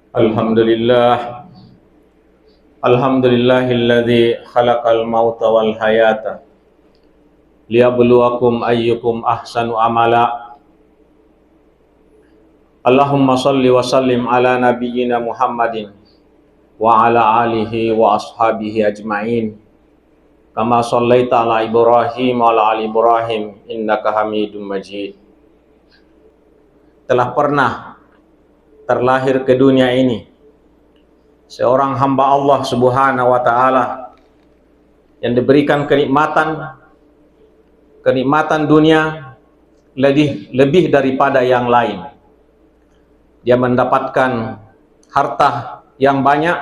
Alhamdulillah, Alhamdulillahilladzi khalaqal mauta wal hayata liyabluwakum ayyukum ahsanu amala. Allahumma salli wa sallim ala nabiyyina Muhammadin wa ala alihi wa ashabihi ajma'in. Kama sallaita ala Ibrahim wa ala ali Ibrahim innaka Hamidum Majid. Telah pernah terlahir ke dunia ini seorang hamba Allah Subhanahu wa ta'ala yang diberikan kenikmatan dunia lebih daripada yang lain. Dia mendapatkan harta yang banyak,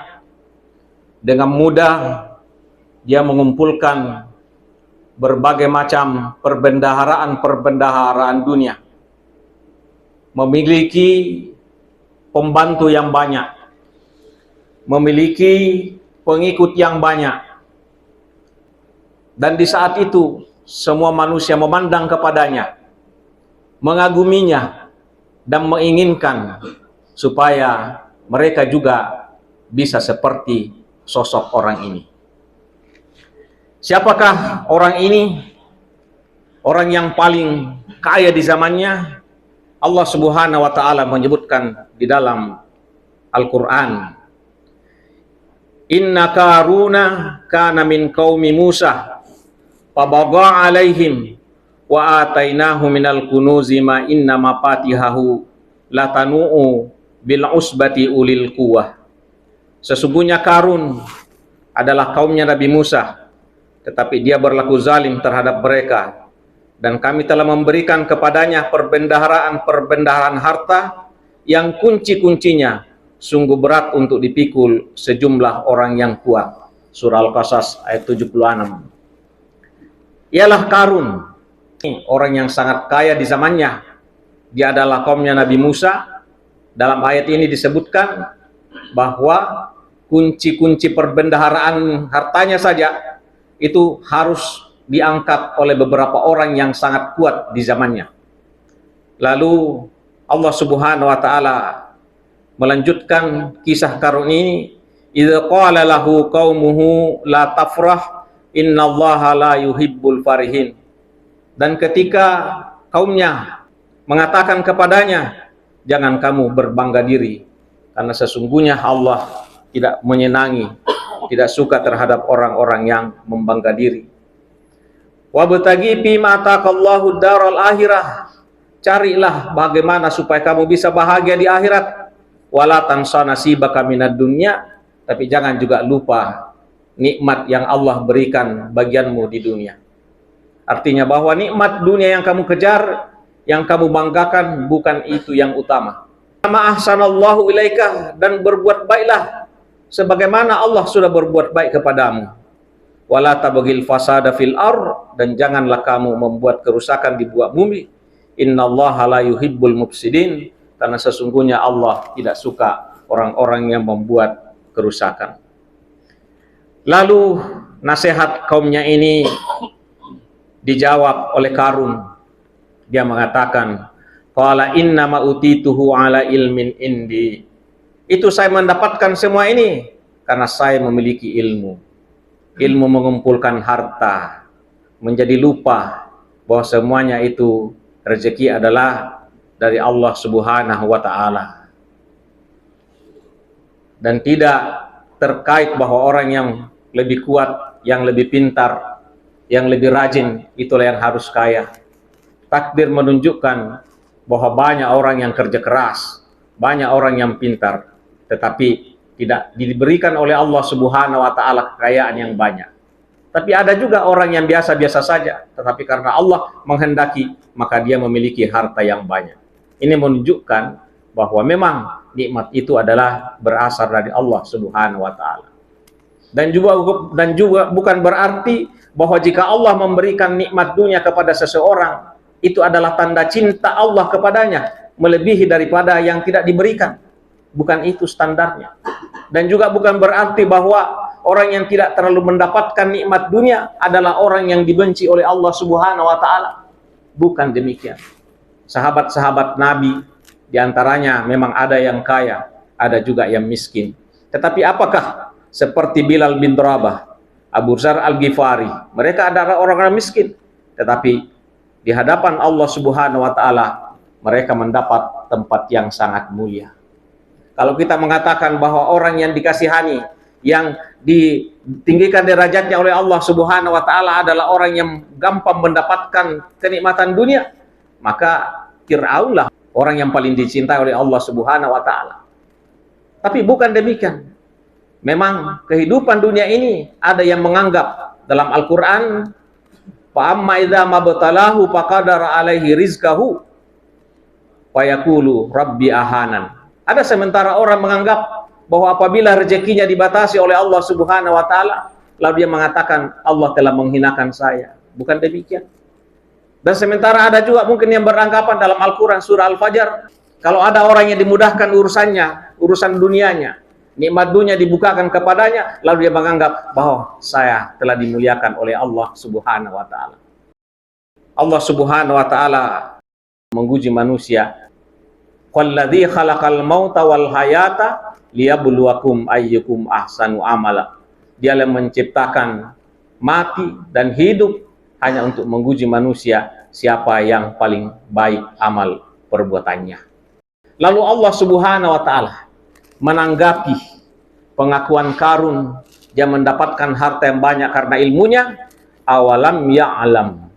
dengan mudah dia mengumpulkan berbagai macam perbendaharaan dunia, memiliki pembantu yang banyak, memiliki pengikut yang banyak, dan di saat itu semua manusia memandang kepadanya, mengaguminya, dan menginginkan supaya mereka juga bisa seperti sosok orang ini. Siapakah orang ini? Orang yang paling kaya di zamannya. Allah Subhanahu wa ta'ala menyebutkan di dalam Al-Quran, Inna Qaruna kana min qaumi Musa fabagha alaihim wa atainahu minal kunuzi ma inna mafatihahu latanu'u bil usbati ulil quwwah. Sesungguhnya Qarun adalah kaumnya Nabi Musa, tetapi dia berlaku zalim terhadap mereka, dan kami telah memberikan kepadanya perbendaharaan harta yang kunci-kuncinya sungguh berat untuk dipikul sejumlah orang yang kuat. Surah Al-Qasas ayat 76. Ialah Qarun, orang yang sangat kaya di zamannya. Dia adalah kaumnya Nabi Musa. Dalam ayat ini disebutkan bahwa kunci-kunci perbendaharaan hartanya saja itu harus diangkat oleh beberapa orang yang sangat kuat di zamannya. Lalu Allah Subhanahu wa ta'ala melanjutkan kisah Qarun ini, idza qala lahu qaumuhu la tafrah innallaha la yuhibbul farihin. Dan ketika kaumnya mengatakan kepadanya, jangan kamu berbangga diri, karena sesungguhnya Allah tidak menyenangi, tidak suka terhadap orang-orang yang membangga diri. Wabtaghi fima ataqallahu daral akhirah. Carilah bagaimana supaya kamu bisa bahagia di akhirat. Wala tansa nasibaka minad dunya, tapi jangan juga lupa nikmat yang Allah berikan bagianmu di dunia. Artinya bahwa nikmat dunia yang kamu kejar, yang kamu banggakan, bukan itu yang utama. Ma ahsanallahu ilaika, dan berbuat baiklah sebagaimana Allah sudah berbuat baik kepadamu. Wala tabghil fasada fil ar, dan janganlah kamu membuat kerusakan di buah bumi. Innallaha la yuhibbul mufsidin, karena sesungguhnya Allah tidak suka orang-orang yang membuat kerusakan. Lalu nasihat kaumnya ini dijawab oleh Qarun. Dia mengatakan, qala inna ma utituhu ala ilmin indi. Itu saya mendapatkan semua ini karena saya memiliki ilmu mengumpulkan harta, menjadi lupa bahwa semuanya itu rezeki adalah dari Allah Subhanahu wa ta'ala, dan tidak terkait bahwa orang yang lebih kuat, yang lebih pintar, yang lebih rajin, itulah yang harus kaya. Takdir menunjukkan bahwa banyak orang yang kerja keras, banyak orang yang pintar, tetapi tidak diberikan oleh Allah Subhanahu wa ta'ala kekayaan yang banyak. Tapi ada juga orang yang biasa-biasa saja, tetapi karena Allah menghendaki, maka dia memiliki harta yang banyak. Ini menunjukkan bahwa memang nikmat itu adalah berasal dari Allah Subhanahu wa ta'ala. Dan juga bukan berarti bahwa jika Allah memberikan nikmat dunia kepada seseorang, itu adalah tanda cinta Allah kepadanya melebihi daripada yang tidak diberikan. Bukan itu standarnya. Dan juga bukan berarti bahwa orang yang tidak terlalu mendapatkan nikmat dunia adalah orang yang dibenci oleh Allah Subhanahu wa ta'ala. Bukan demikian. Sahabat-sahabat Nabi, diantaranya memang ada yang kaya, ada juga yang miskin. Tetapi apakah seperti Bilal bin Rabah, Abu Dzar Al-Ghifari, mereka adalah orang-orang miskin, tetapi di hadapan Allah Subhanahu wa taala mereka mendapat tempat yang sangat mulia. Kalau kita mengatakan bahwa orang yang dikasihani, yang ditinggikan derajatnya oleh Allah Subhanahu wa taala adalah orang yang gampang mendapatkan kenikmatan dunia, maka Fir'aunlah orang yang paling dicintai oleh Allah Subhanahu wa taala. Tapi bukan demikian. Memang kehidupan dunia ini ada yang menganggap dalam Al-Qur'an, fa amma idza mabtalahu faqadara alaihi rizqahu fa yaqulu rabbi ahanan. Ada sementara orang menganggap bahwa apabila rezekinya dibatasi oleh Allah Subhanahu wa taala, lalu dia mengatakan Allah telah menghinakan saya. Bukan demikian. Dan sementara ada juga mungkin yang beranggapan dalam Al-Quran surah Al-Fajr, kalau ada orang yang dimudahkan urusannya, urusan dunianya, nikmat dunia dibukakan kepadanya, lalu dia menganggap bahwa saya telah dimuliakan oleh Allah Subhanahu wa taala. Allah Subhanahu wa taala menguji manusia. Walladzi khalaqal mauta wal hayata liyabluwakum ayyukum ahsanu amala. Dia yang menciptakan mati dan hidup hanya untuk menguji manusia siapa yang paling baik amal perbuatannya. Lalu Allah Subhanahu wa taala menanggapi pengakuan Qarun, dia mendapatkan harta yang banyak karena ilmunya, awalam ya'lam.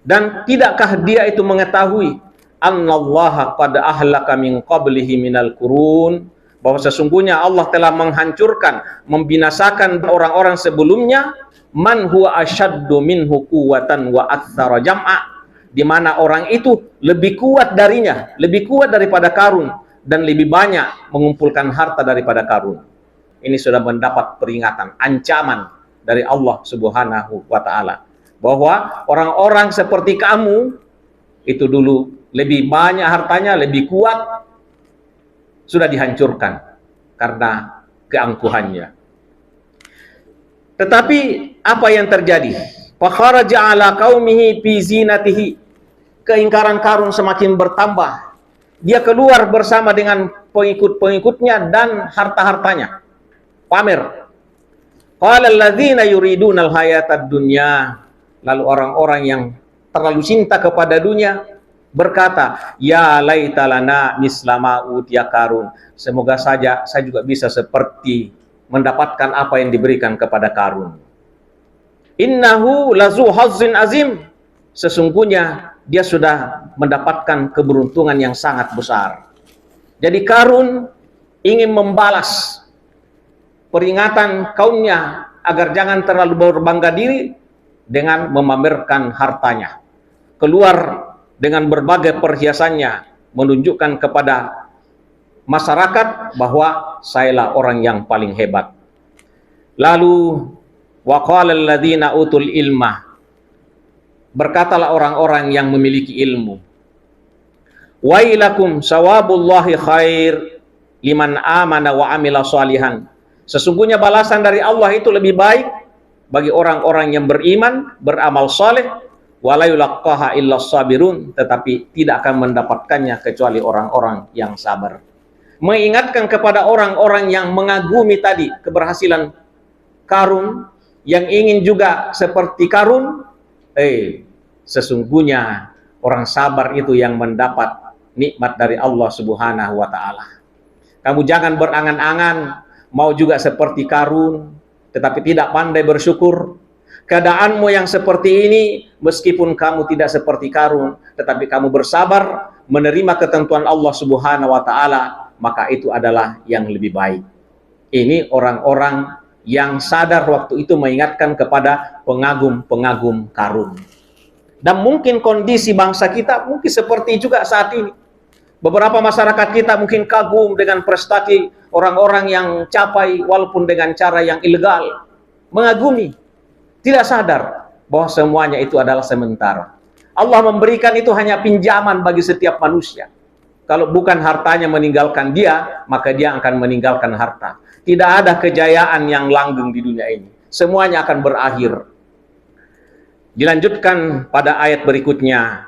Dan tidakkah dia itu mengetahui annallaha qad ahlaka min qablihi minal qurun, bahwa sesungguhnya Allah telah menghancurkan, membinasakan orang-orang sebelumnya, man huwa asyaddu minhu quwwatan wa aktsara jam'a, di mana orang itu lebih kuat darinya, lebih kuat daripada Qarun dan lebih banyak mengumpulkan harta daripada Qarun. Ini sudah mendapat peringatan, ancaman dari Allah Subhanahu wa taala bahwa orang-orang seperti kamu itu dulu lebih banyak hartanya, lebih kuat, sudah dihancurkan karena keangkuhannya. Tetapi apa yang terjadi? Fakharaja ala qaumihi fi zinatihi. Keingkaran Qarun semakin bertambah. Dia keluar bersama dengan pengikut-pengikutnya dan harta-hartanya. Pamer. Qala alladzina yuriduna al-hayatad dunya. Lalu orang-orang yang terlalu cinta kepada dunia berkata, ya laitalana mislama utiya Qarun. Semoga saja saya juga bisa seperti mendapatkan apa yang diberikan kepada Qarun. Innahu lazu hazzin azim. Sesungguhnya dia sudah mendapatkan keberuntungan yang sangat besar. Jadi Qarun ingin membalas peringatan kaumnya agar jangan terlalu berbangga diri dengan memamerkan hartanya. Keluar dengan berbagai perhiasannya, menunjukkan kepada masyarakat bahwa sayalah orang yang paling hebat. Lalu waqala alladzina utul ilma, berkatalah orang-orang yang memiliki ilmu, wailakum sawabullahi khair liman amana wa amila shalihan. Sesungguhnya balasan dari Allah itu lebih baik bagi orang-orang yang beriman, beramal saleh, wala yulaqqaha illa sabirun, tetapi tidak akan mendapatkannya kecuali orang-orang yang sabar. Mengingatkan kepada orang-orang yang mengagumi tadi keberhasilan Qarun, yang ingin juga seperti Qarun, sesungguhnya orang sabar itu yang mendapat nikmat dari Allah Subhanahu wa taala. Kamu jangan berangan-angan mau juga seperti Qarun tetapi tidak pandai bersyukur. Keadaanmu yang seperti ini, meskipun kamu tidak seperti Qarun, tetapi kamu bersabar menerima ketentuan Allah Subhanahu wa taala, maka itu adalah yang lebih baik. Ini orang-orang yang sadar waktu itu mengingatkan kepada pengagum-pengagum Qarun. Dan mungkin kondisi bangsa kita mungkin seperti juga saat ini. Beberapa masyarakat kita mungkin kagum dengan prestasi orang-orang yang capai walaupun dengan cara yang ilegal. Mengagumi. Tidak sadar bahwa semuanya itu adalah sementara. Allah memberikan itu hanya pinjaman bagi setiap manusia. Kalau bukan hartanya meninggalkan dia, maka dia akan meninggalkan harta. Tidak ada kejayaan yang langgeng di dunia ini. Semuanya akan berakhir. Dilanjutkan pada ayat berikutnya,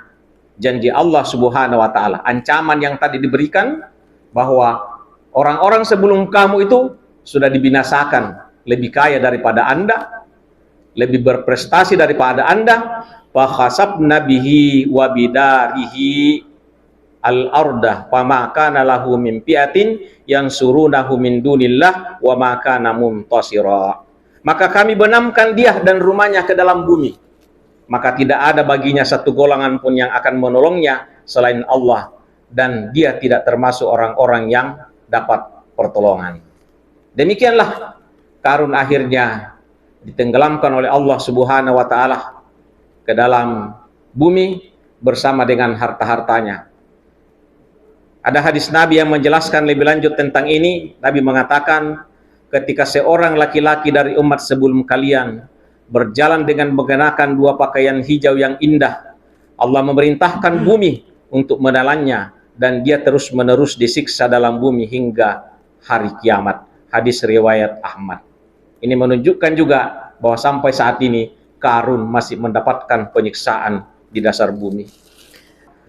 janji Allah Subhanahu wa taala, ancaman yang tadi diberikan bahwa Orang-orang sebelum kamu itu sudah dibinasakan, lebih kaya daripada Anda, lebih berprestasi daripada Anda. Fakhasabna bihi wa bidarihi al-ardah fama kana lahu min fi'atin yansurunahu min dunillah wa ma kana muntasira. Maka kami benamkan dia dan rumahnya ke dalam bumi, maka tidak ada baginya satu golongan pun yang akan menolongnya selain Allah, dan dia tidak termasuk orang-orang yang dapat pertolongan. Demikianlah Qarun akhirnya ditenggelamkan oleh Allah Subhanahu wa taala ke dalam bumi bersama dengan harta-hartanya. Ada hadis Nabi yang menjelaskan lebih lanjut tentang ini. Nabi mengatakan, ketika seorang laki-laki dari umat sebelum kalian berjalan dengan mengenakan dua pakaian hijau yang indah, Allah memerintahkan bumi untuk menelannya, dan dia terus-menerus disiksa dalam bumi hingga hari kiamat. Hadis riwayat Ahmad. Ini menunjukkan juga bahwa sampai saat ini Qarun masih mendapatkan penyiksaan di dasar bumi.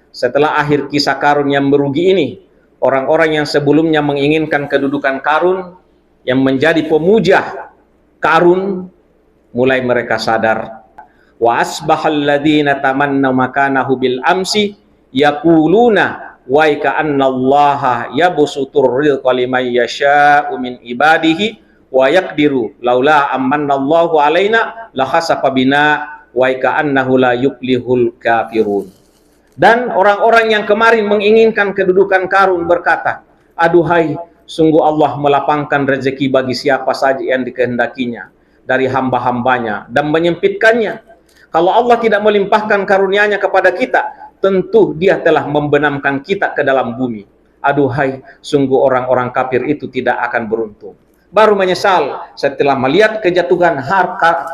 Setelah akhir kisah Qarun yang merugi ini, orang-orang yang sebelumnya menginginkan kedudukan Qarun, yang menjadi pemuja Qarun, mulai mereka sadar. Wa asbahal ladzina tamannaw makanahu bil amsi yaquluna wa ka'anna Allaha yabsutur rizqa liman yasha'u min ibadihi wa yaqdiru laula amannallahu alaina la khasafa bina wa ka'annahu la yuflihul kafirun. Dan orang-orang yang kemarin menginginkan kedudukan Qarun berkata, aduhai, sungguh Allah melapangkan rezeki bagi siapa saja yang dikehendakinya dari hamba-hambanya dan menyempitkannya. Kalau Allah tidak melimpahkan karunia-Nya kepada kita, tentu Dia telah membenamkan kita ke dalam bumi. Aduhai, sungguh orang-orang kafir itu tidak akan beruntung. Baru menyesal setelah melihat kejatuhan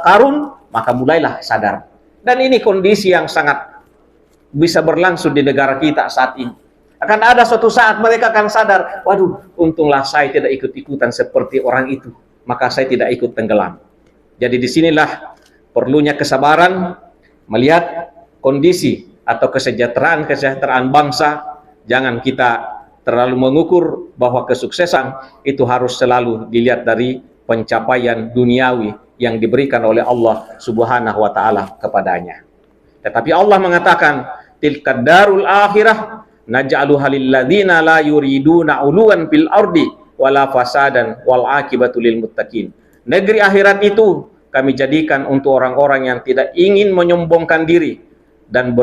Qarun, maka mulailah sadar. Dan ini kondisi yang sangat bisa berlangsung di negara kita saat ini. Akan ada suatu saat mereka akan sadar, waduh, untunglah saya tidak ikut-ikutan seperti orang itu, maka saya tidak ikut tenggelam. Jadi disinilah perlunya kesabaran melihat kondisi atau kesejahteraan bangsa. Jangan kita terlalu mengukur bahwa kesuksesan itu harus selalu dilihat dari pencapaian duniawi yang diberikan oleh Allah Subhanahu wa taala kepadanya. Tetapi Allah mengatakan, tilkad darul akhirah naj'aluha lil ladzina la yuriduna 'uluwan fil ardi wala fasadan wal 'aqibatu lil muttaqin. Negeri akhirat itu kami jadikan untuk orang-orang yang tidak ingin menyombongkan diri dan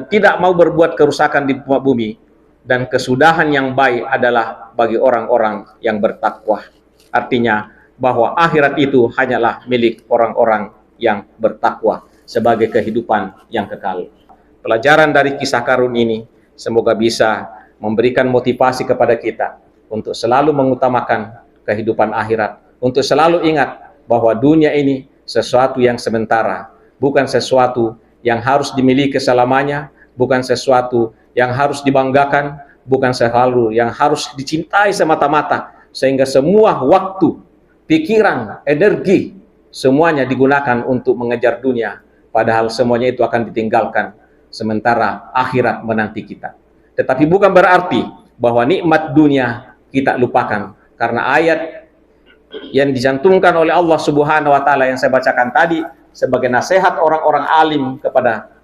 tidak mau berbuat kerusakan di bumi, dan kesudahan yang baik adalah bagi orang-orang yang bertakwa. Artinya bahwa akhirat itu hanyalah milik orang-orang yang bertakwa sebagai kehidupan yang kekal. Pelajaran dari kisah Qarun ini semoga bisa memberikan motivasi kepada kita untuk selalu mengutamakan kehidupan akhirat, untuk selalu ingat bahwa dunia ini sesuatu yang sementara, bukan sesuatu yang harus dimiliki selamanya, bukan sesuatu yang harus dibanggakan, bukan selalu yang harus dicintai semata-mata, sehingga semua waktu, pikiran, energi, semuanya digunakan untuk mengejar dunia, padahal semuanya itu akan ditinggalkan, sementara akhirat menanti kita. Tetapi bukan berarti bahwa nikmat dunia kita lupakan, karena ayat yang dicantumkan oleh Allah Subhanahu wa taala yang saya bacakan tadi sebagai nasihat orang-orang alim kepada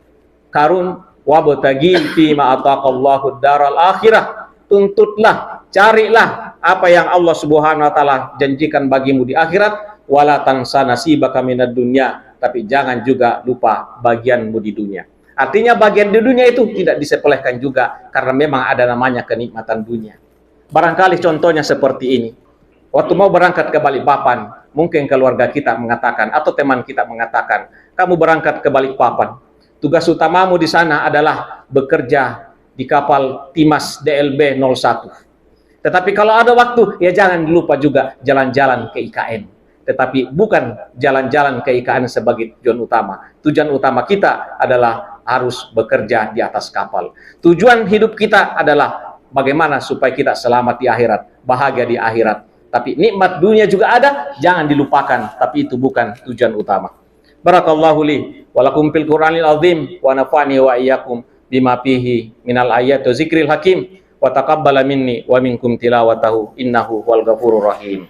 Qarun, wabtagi fi ma ataqallahu daral akhirah, tuntutlah, carilah apa yang Allah Subhanahu wa taala janjikan bagimu di akhirat, wala tansa nasibaka minad dunya, tapi jangan juga lupa bagianmu di dunia. Artinya bagian di dunia itu tidak disepelekan juga, karena memang ada namanya kenikmatan dunia. Barangkali contohnya seperti ini. Waktu mau berangkat ke Balikpapan, mungkin keluarga kita mengatakan atau teman kita mengatakan, kamu berangkat ke Balikpapan, tugas utamamu di sana adalah bekerja di kapal Timas DLB 01. Tetapi kalau ada waktu, ya jangan lupa juga jalan-jalan ke IKN. Tetapi bukan jalan-jalan ke IKN sebagai tujuan utama. Tujuan utama kita adalah harus bekerja di atas kapal. Tujuan hidup kita adalah bagaimana supaya kita selamat di akhirat, bahagia di akhirat. Tapi nikmat dunia juga ada, jangan dilupakan, tapi itu bukan tujuan utama. Barakallahu li wa lakum fil Qur'anil azim wa nafa'ni wa iyyakum bima fihi minal ayati wa zikril hakim wa taqabbala minni wa minkum tilawatahu innahu wal ghafurur rahim.